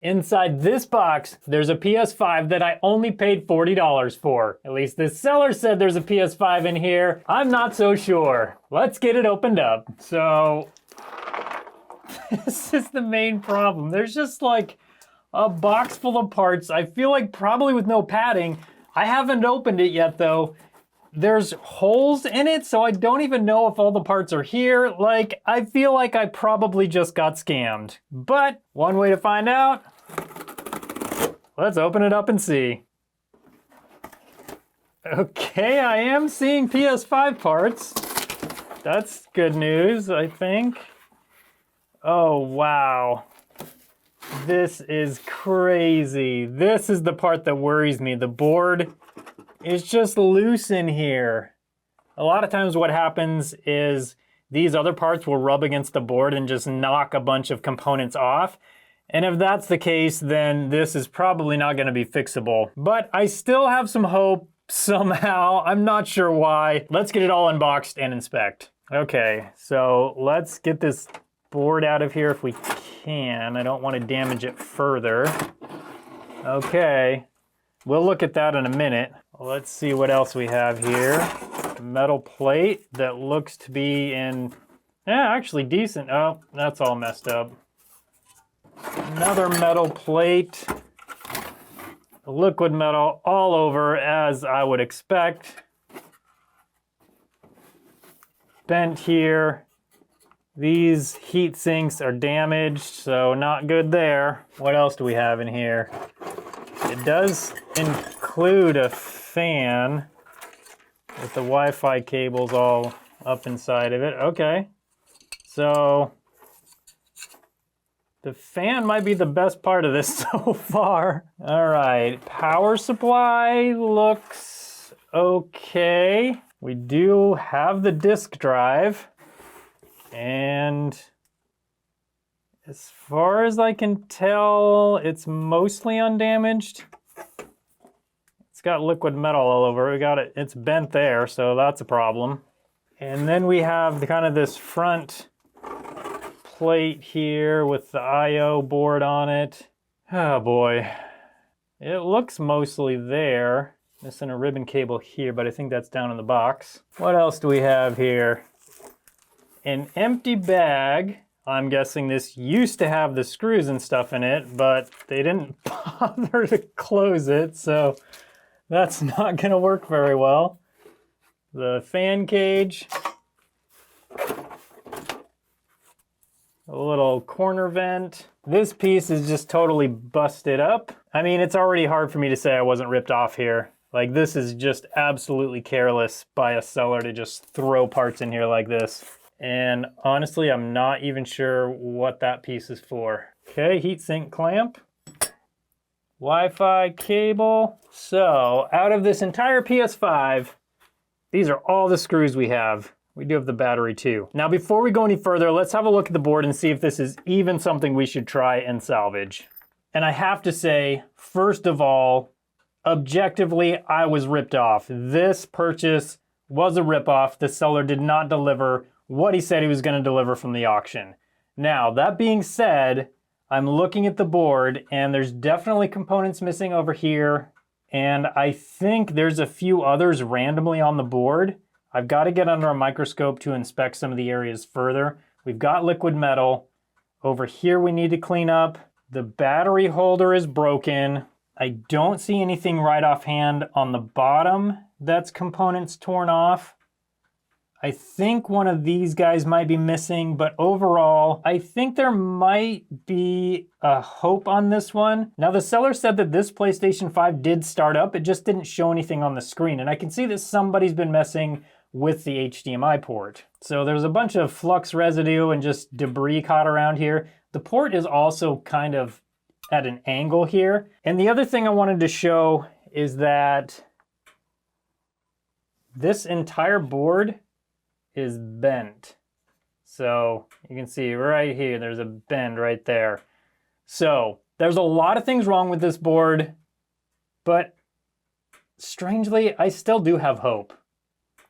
Inside this box, there's a PS5 that I only paid $40 for. At least the seller said there's a PS5 in here. I'm not so sure. Let's get it opened up. So, this is the main problem. There's just like a box full of parts. I feel like probably with no padding. I haven't opened it yet though. There's holes in it, so I don't even know if all the parts are here. Like, I feel like I probably just got scammed. But one way to find out, let's open it up and see. Okay, I am seeing PS5 parts. That's good news, I think. Oh, wow. This is crazy. This is the part that worries me. The board is just loose in here. A lot of times what happens is these other parts will rub against the board and just knock a bunch of components off. And if that's the case, then this is probably not gonna be fixable. But I still have some hope somehow. I'm not sure why. Let's get it all unboxed and inspect. Okay, so let's get this board out of here if we can. I don't want to damage it further. Okay, we'll look at that in a minute. Let's see what else we have here. A metal plate that looks to be in, actually decent. Oh, that's all messed up. Another metal plate. Liquid metal all over, as I would expect. Bent here. These heat sinks are damaged, so not good there. What else do we have in here? It does include a fan with the Wi-Fi cables all up inside of it. Okay, so the fan might be the best part of this so far. All right, power supply looks okay. We do have the disk drive, and as far as I can tell, it's mostly undamaged. It's got liquid metal all over. We got it. It's bent there, so that's a problem. And then we have kind of this front plate here with the I/O board on it. Oh boy, it looks mostly there. Missing a ribbon cable here, but I think that's down in the box. What else do we have here? An empty bag. I'm guessing this used to have the screws and stuff in it, but they didn't bother to close it, so that's not gonna work very well. The fan cage. A little corner vent. This piece is just totally busted up. I mean, it's already hard for me to say I wasn't ripped off here. Like, this is just absolutely careless by a seller to just throw parts in here like this. And honestly, I'm not even sure what that piece is for. Okay, heatsink clamp. Wi-Fi cable. So, out of this entire PS5, these are all the screws we have. We do have the battery too. Now, before we go any further, let's have a look at the board and see if this is even something we should try and salvage. And I have to say, first of all, objectively, I was ripped off. This purchase was a ripoff. The seller did not deliver what he said he was going to deliver from the auction. Now, that being said, I'm looking at the board and there's definitely components missing over here. And I think there's a few others randomly on the board. I've got to get under a microscope to inspect some of the areas further. We've got liquid metal. Over here we need to clean up. The battery holder is broken. I don't see anything right offhand on the bottom that's components torn off. I think one of these guys might be missing, but overall, I think there might be a hope on this one. Now, the seller said that this PlayStation 5 did start up. It just didn't show anything on the screen. And I can see that somebody's been messing with the HDMI port. So there's a bunch of flux residue and just debris caught around here. The port is also kind of at an angle here. And the other thing I wanted to show is that this entire board is bent. So you can see right here, there's a bend right there. So there's a lot of things wrong with this board, but strangely, I still do have hope.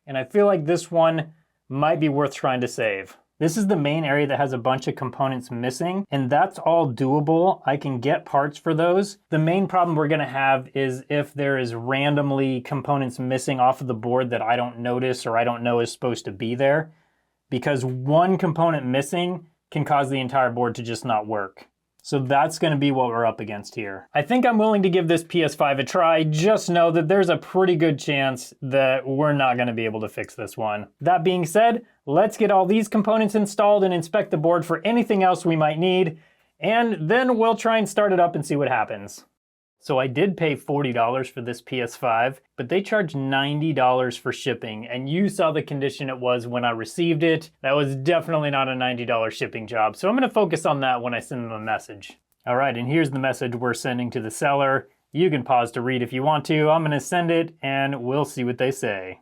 And I feel like this one might be worth trying to save. This is the main area that has a bunch of components missing, and that's all doable. I can get parts for those. The main problem we're gonna have is if there is randomly components missing off of the board that I don't notice or I don't know is supposed to be there, because one component missing can cause the entire board to just not work. So that's gonna be what we're up against here. I think I'm willing to give this PS5 a try. Just know that there's a pretty good chance that we're not gonna be able to fix this one. That being said, let's get all these components installed and inspect the board for anything else we might need, and then we'll try and start it up and see what happens. So I did pay $40 for this PS5, but they charged $90 for shipping, and you saw the condition it was when I received it. That was definitely not a $90 shipping job, so I'm gonna focus on that when I send them a message. All right, and here's the message we're sending to the seller. You can pause to read if you want to. I'm gonna send it, and we'll see what they say.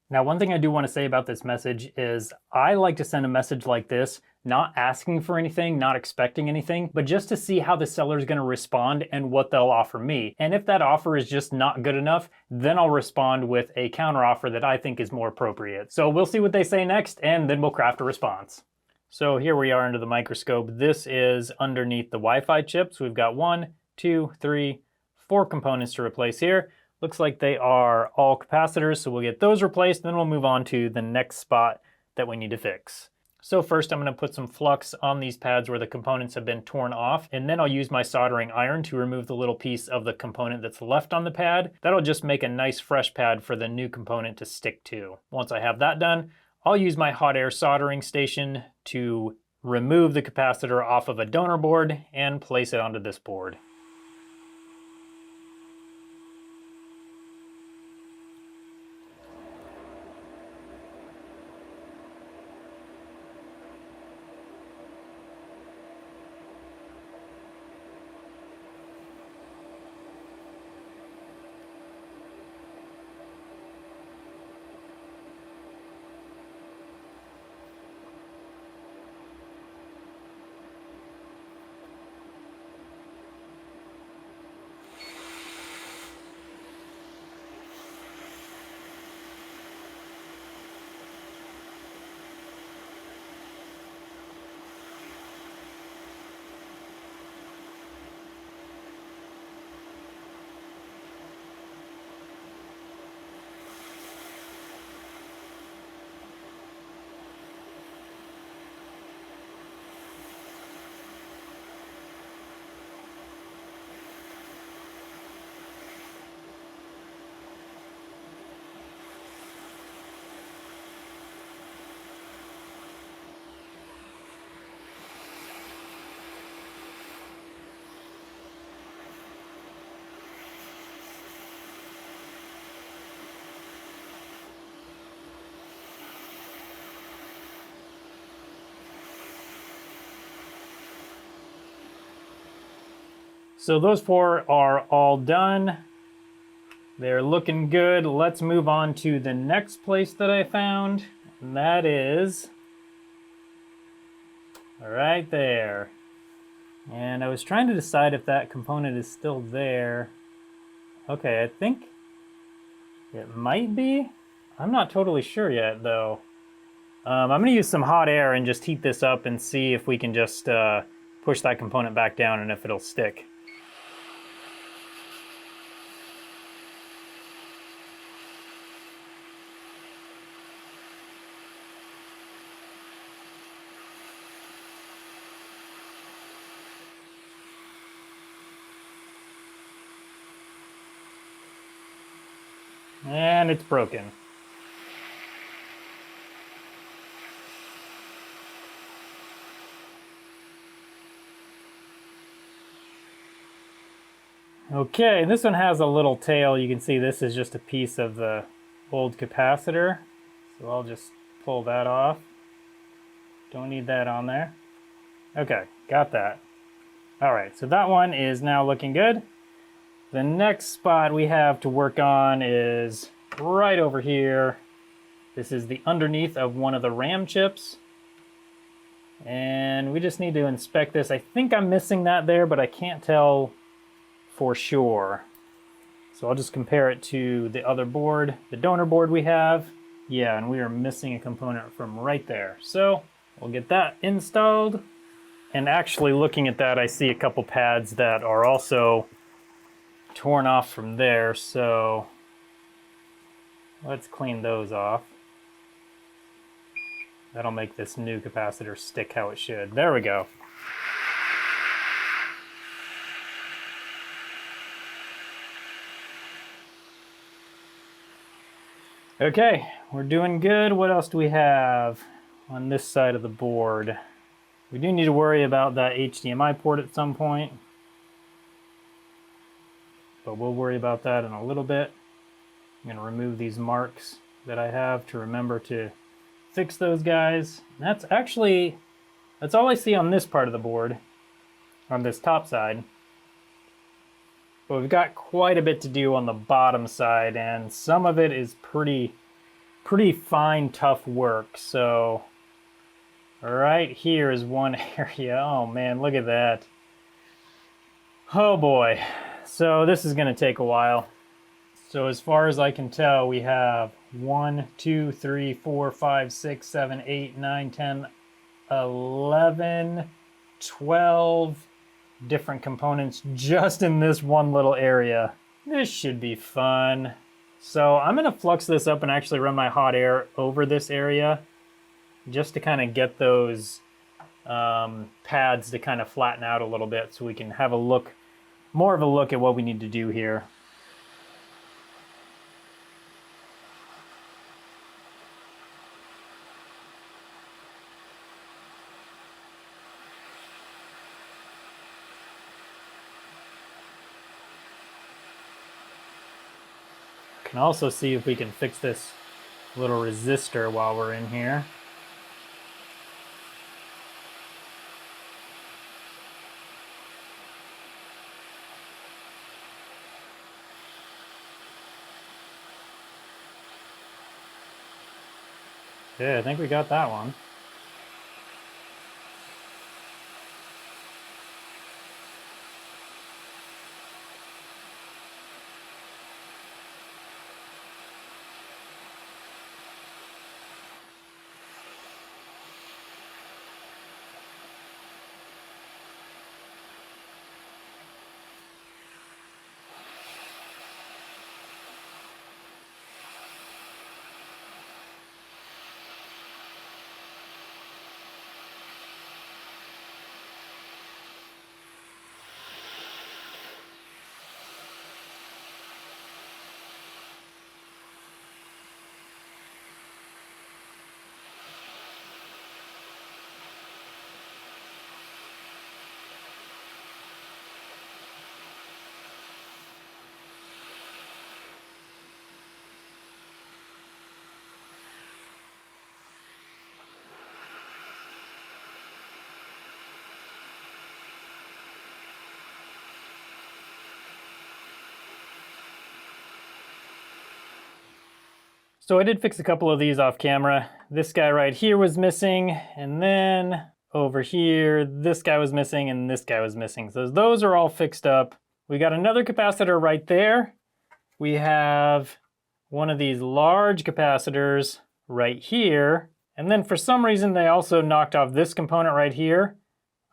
Now, one thing I do want to say about this message is I like to send a message like this, not asking for anything, not expecting anything, but just to see how the seller is going to respond and what they'll offer me. And if that offer is just not good enough, then I'll respond with a counteroffer that I think is more appropriate. So we'll see what they say next, and then we'll craft a response. So here we are under the microscope. This is underneath the Wi-Fi chips. We've got 1, 2, 3, 4 components to replace here. Looks like they are all capacitors, so we'll get those replaced, then we'll move on to the next spot that we need to fix. So first I'm going to put some flux on these pads where the components have been torn off, and then I'll use my soldering iron to remove the little piece of the component that's left on the pad. That'll just make a nice fresh pad for the new component to stick to. Once I have that done, I'll use my hot air soldering station to remove the capacitor off of a donor board and place it onto this board. So those 4 are all done. They're looking good. Let's move on to the next place that I found, and that is right there. And I was trying to decide if that component is still there. Okay, I think it might be. I'm not totally sure yet, though. I'm gonna use some hot air and just heat this up and see if we can just push that component back down and if it'll stick. And it's broken. Okay, this one has a little tail. You can see this is just a piece of the old capacitor. So I'll just pull that off. Don't need that on there. Okay, got that. All right, so that one is now looking good. The next spot we have to work on is right over here. This is the underneath of one of the RAM chips. And we just need to inspect this. I think I'm missing that there, but I can't tell for sure. So I'll just compare it to the other board, the donor board we have. Yeah, and we are missing a component from right there. So we'll get that installed. And actually looking at that, I see a couple pads that are also torn off from there. So let's clean those off. That'll make this new capacitor stick how it should. There we go. Okay, we're doing good. What else do we have on this side of the board? We do need to worry about that HDMI port at some point, but we'll worry about that in a little bit. I'm going to remove these marks that I have to remember to fix those guys. That's all I see on this part of the board, on this top side. But we've got quite a bit to do on the bottom side, and some of it is pretty fine, tough work. So right here is one area. Oh man, look at that. Oh boy. So this is going to take a while. So as far as I can tell, we have 1, 2, 3, 4, 5, 6, 7, 8, 9, 10, 11, 12 different components just in this one little area. This should be fun. So I'm going to flux this up and actually run my hot air over this area just to kind of get those pads to kind of flatten out a little bit so we can have a look, more of a look at what we need to do here. Can also see if we can fix this little resistor while we're in here. Yeah, I think we got that one. So I did fix a couple of these off camera. This guy right here was missing, and then over here, this guy was missing, and this guy was missing. So those are all fixed up. We got another capacitor right there. We have one of these large capacitors right here. And then for some reason, they also knocked off this component right here.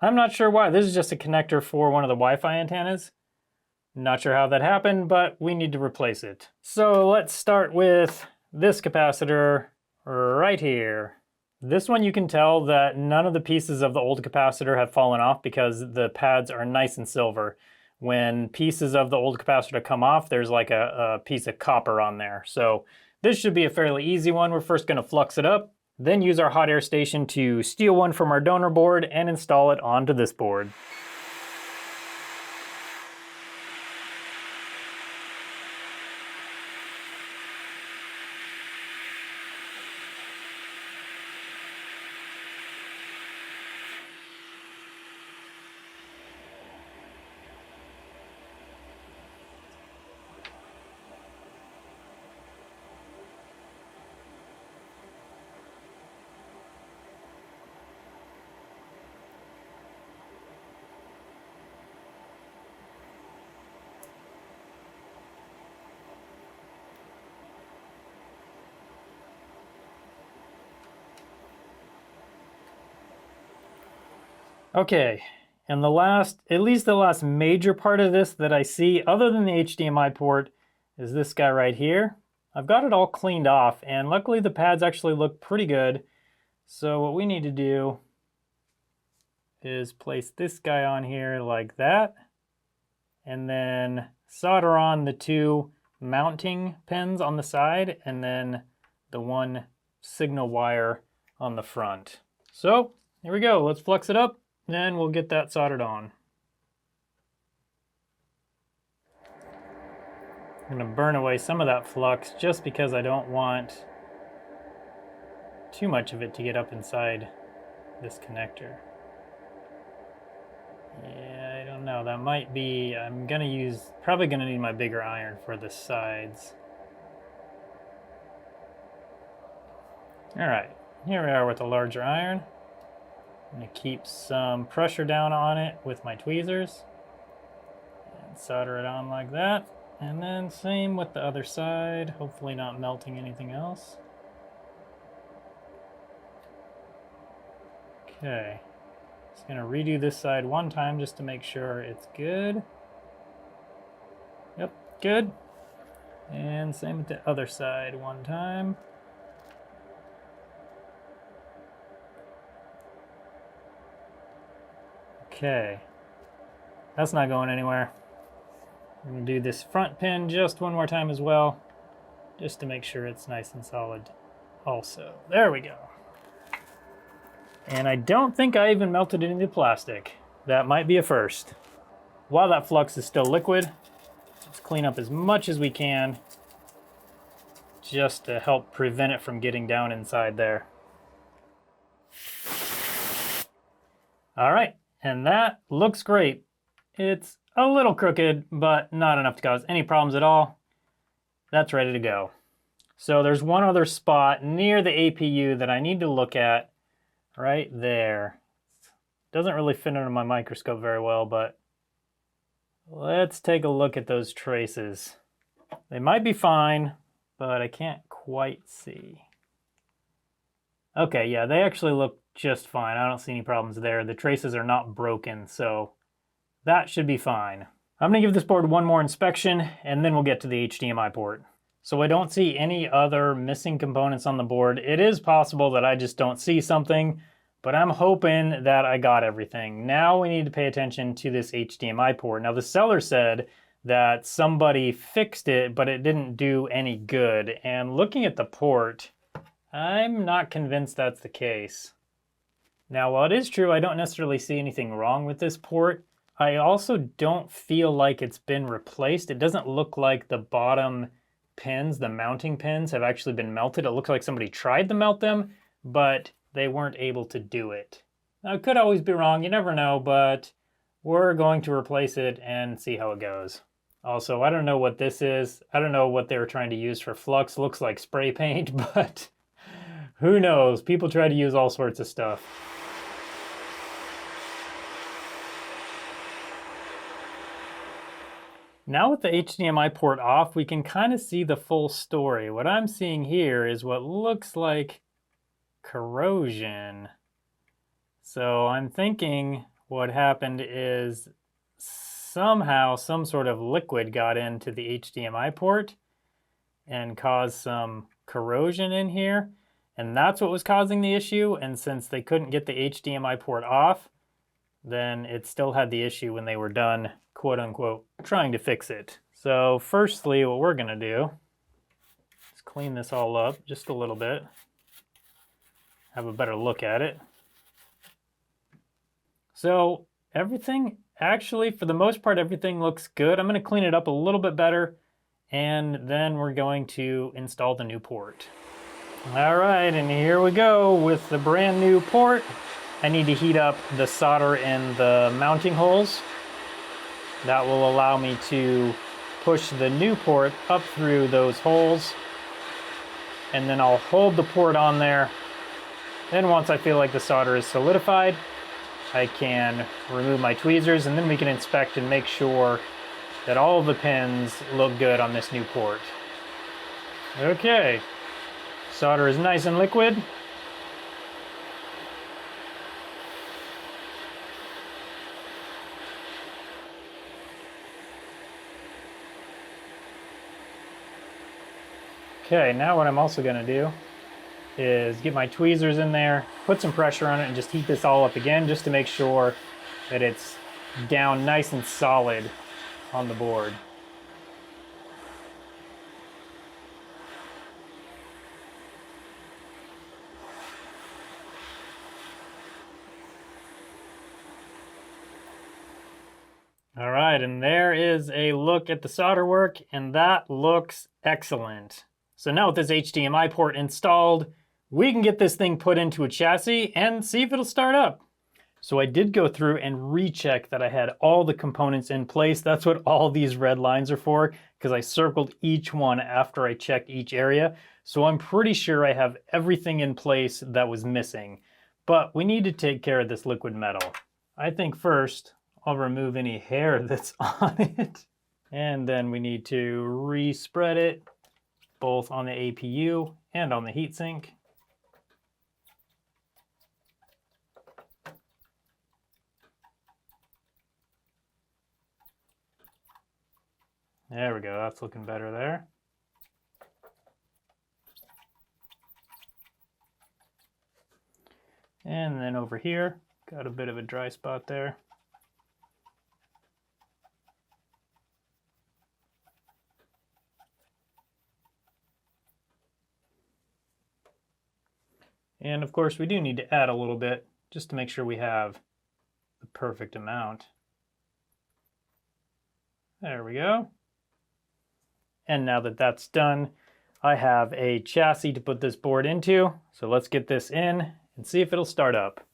I'm not sure why. This is just a connector for one of the Wi-Fi antennas. Not sure how that happened, but we need to replace it. So let's start with this capacitor right here. This one you can tell that none of the pieces of the old capacitor have fallen off because the pads are nice and silver. When pieces of the old capacitor come off, there's like a piece of copper on there. So this should be a fairly easy one. We're first going to flux it up, then use our hot air station to steal one from our donor board and install it onto this board. Okay, and at least the last major part of this that I see, other than the HDMI port, is this guy right here. I've got it all cleaned off, and luckily the pads actually look pretty good. So what we need to do is place this guy on here like that, and then solder on the two mounting pins on the side, and then the one signal wire on the front. So here we go, let's flex it up, then we'll get that soldered on. I'm gonna burn away some of that flux just because I don't want too much of it to get up inside this connector. Yeah, I don't know, that might be, probably gonna need my bigger iron for the sides. All right, here we are with a larger iron. I'm gonna keep some pressure down on it with my tweezers and solder it on like that. And then same with the other side, hopefully not melting anything else. Okay, just gonna redo this side one time just to make sure it's good. Yep, good. And same with the other side one time. Okay, that's not going anywhere. I'm gonna do this front pin just one more time as well, just to make sure it's nice and solid also. There we go. And I don't think I even melted any of the plastic. That might be a first. While that flux is still liquid, let's clean up as much as we can just to help prevent it from getting down inside there. All right, and that looks great. It's a little crooked, but not enough to cause any problems at all. That's ready to go. So there's one other spot near the APU that I need to look at right there. Doesn't really fit under my microscope very well, but let's take a look at those traces. They might be fine, but I can't quite see. Okay, yeah, they actually look just fine. I don't see any problems there. The traces are not broken, so that should be fine. I'm gonna give this board one more inspection and then we'll get to the HDMI port. So I don't see any other missing components on the board. It is possible that I just don't see something, but I'm hoping that I got everything. Now we need to pay attention to this HDMI port. Now the seller said that somebody fixed it, but it didn't do any good. And looking at the port, I'm not convinced that's the case. Now, while it is true, I don't necessarily see anything wrong with this port, I also don't feel like it's been replaced. It doesn't look like the bottom pins, the mounting pins, have actually been melted. It looks like somebody tried to melt them, but they weren't able to do it. Now, it could always be wrong, you never know, but we're going to replace it and see how it goes. Also, I don't know what this is. I don't know what they were trying to use for flux. Looks like spray paint, but who knows? People try to use all sorts of stuff. Now with the HDMI port off, we can kind of see the full story. What I'm seeing here is what looks like corrosion. So I'm thinking what happened is somehow some sort of liquid got into the HDMI port and caused some corrosion in here. And that's what was causing the issue. And since they couldn't get the HDMI port off, then it still had the issue when they were done, quote unquote, trying to fix it. So firstly, what we're gonna do is clean this all up just a little bit, have a better look at it. So everything, actually, for the most part, everything looks good. I'm gonna clean it up a little bit better, and then we're going to install the new port. All right, and here we go with the brand new port. I need to heat up the solder in the mounting holes. That will allow me to push the new port up through those holes. And then I'll hold the port on there. Then once I feel like the solder is solidified, I can remove my tweezers, and then we can inspect and make sure that all of the pins look good on this new port. Okay, solder is nice and liquid. Okay, now what I'm also gonna do is get my tweezers in there, put some pressure on it, and just heat this all up again just to make sure that it's down nice and solid on the board. All right, and there is a look at the solder work, and that looks excellent. So now with this HDMI port installed, we can get this thing put into a chassis and see if it'll start up. So I did go through and recheck that I had all the components in place. That's what all these red lines are for, because I circled each one after I checked each area. So I'm pretty sure I have everything in place that was missing. But we need to take care of this liquid metal. I think first, I'll remove any hair that's on it. And then we need to re-spread it, both on the APU and on the heatsink. There we go, that's looking better there. And then over here, got a bit of a dry spot there. And of course, we do need to add a little bit just to make sure we have the perfect amount. There we go. And now that that's done, I have a chassis to put this board into. So let's get this in and see if it'll start up.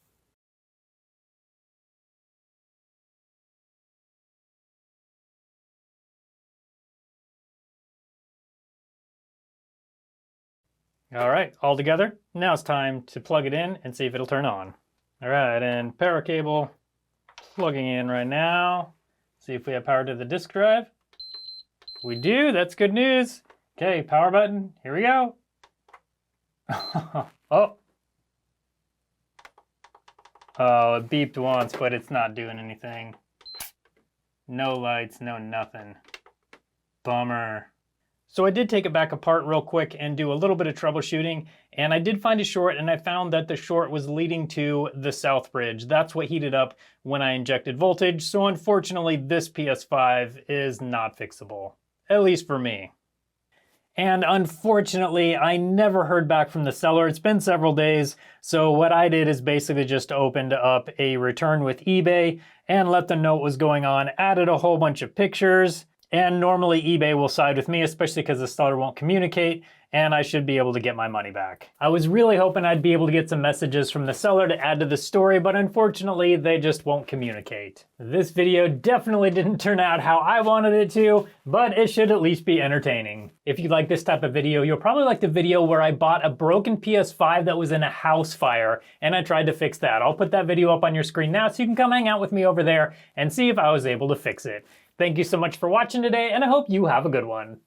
All right, all together. Now it's time to plug it in and see if it'll turn on. All right, and power cable plugging in right now. See if we have power to the disk drive. We do, that's good news. Okay, power button, here we go. Oh. Oh, it beeped once, but it's not doing anything. No lights, no nothing. Bummer. So I did take it back apart real quick and do a little bit of troubleshooting, and I did find a short, and I found that the short was leading to the south bridge. That's what heated up when I injected voltage, so unfortunately this PS5 is not fixable, at least for me. And unfortunately, I never heard back from the seller. It's been several days, so what I did is basically just opened up a return with eBay and let them know what was going on, added a whole bunch of pictures. And normally eBay will side with me, especially because the seller won't communicate, and I should be able to get my money back. I was really hoping I'd be able to get some messages from the seller to add to the story, but unfortunately they just won't communicate. This video definitely didn't turn out how I wanted it to, but it should at least be entertaining. If you like this type of video, you'll probably like the video where I bought a broken PS5 that was in a house fire, and I tried to fix that. I'll put that video up on your screen now so you can come hang out with me over there and see if I was able to fix it. Thank you so much for watching today, and I hope you have a good one.